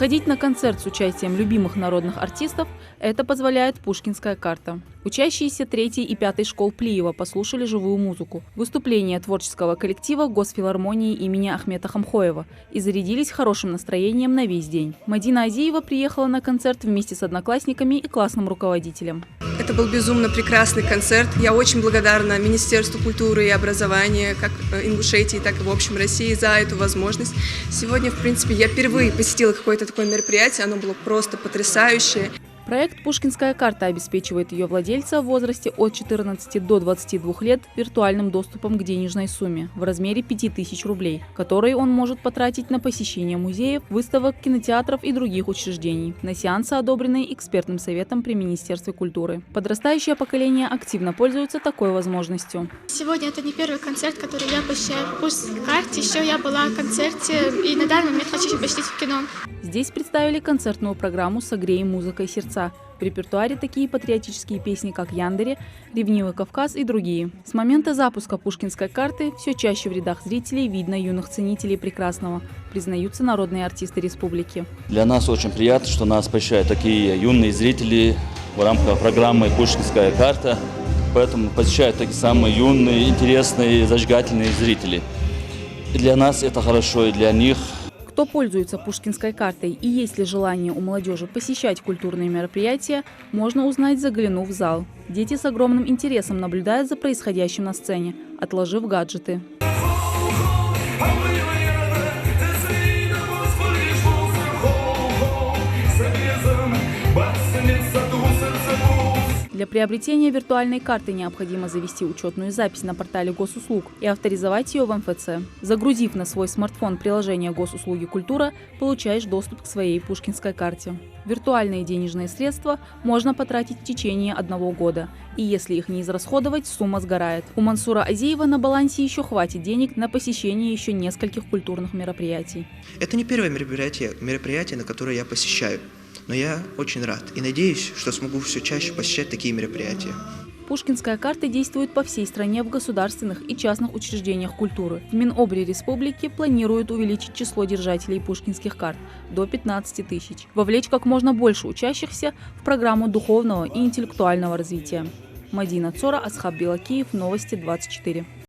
Сходить на концерт с участием любимых народных артистов – это позволяет Пушкинская карта. Учащиеся 3-й и 5-й школ Плиева послушали живую музыку, выступление творческого коллектива Госфилармонии имени Ахмета Хамхоева и зарядились хорошим настроением на весь день. Мадина Азиева приехала на концерт вместе с одноклассниками и классным руководителем. Это был безумно прекрасный концерт. Я очень благодарна Министерству культуры и образования, как Ингушетии, так и в общем России, за эту возможность. Сегодня, в принципе, я впервые посетила какое-то такое мероприятие, оно было просто потрясающее. Проект «Пушкинская карта» обеспечивает ее владельца в возрасте от 14 до 22 лет виртуальным доступом к денежной сумме в размере 5000 рублей, который он может потратить на посещение музеев, выставок, кинотеатров и других учреждений, на сеансы, одобренные экспертным советом при Министерстве культуры. Подрастающее поколение активно пользуется такой возможностью. Сегодня это не первый концерт, который я посещаю по Пушкинской карте. Еще я была на концерте и на данный момент хочу посетить в кино. Здесь представили концертную программу «Согреем музыкой сердца». В репертуаре такие патриотические песни, как «Яндере», «Ревнивый Кавказ» и другие. С момента запуска Пушкинской карты все чаще в рядах зрителей видно юных ценителей прекрасного, признаются народные артисты республики. Для нас очень приятно, что нас посещают такие юные зрители в рамках программы «Пушкинская карта». Поэтому посещают такие самые юные, интересные, зажигательные зрители. И для нас это хорошо, и для них. Кто пользуется Пушкинской картой и есть ли желание у молодежи посещать культурные мероприятия, можно узнать, заглянув в зал. Дети с огромным интересом наблюдают за происходящим на сцене, отложив гаджеты. Для приобретения виртуальной карты необходимо завести учетную запись на портале госуслуг и авторизовать ее в МФЦ. Загрузив на свой смартфон приложение Госуслуги «Культура», получаешь доступ к своей Пушкинской карте. Виртуальные денежные средства можно потратить в течение 1 года, и если их не израсходовать, сумма сгорает. У Мансура Азиева на балансе еще хватит денег на посещение еще нескольких культурных мероприятий. Это не первое мероприятие, на которое я посещаю. Но я очень рад и надеюсь, что смогу все чаще посещать такие мероприятия. Пушкинская карта действует по всей стране в государственных и частных учреждениях культуры. В Минобре республики планируют увеличить число держателей пушкинских карт до 15 тысяч, вовлечь как можно больше учащихся в программу духовного и интеллектуального развития. Мадина Цора, Асхаб Белакиев, Новости 24.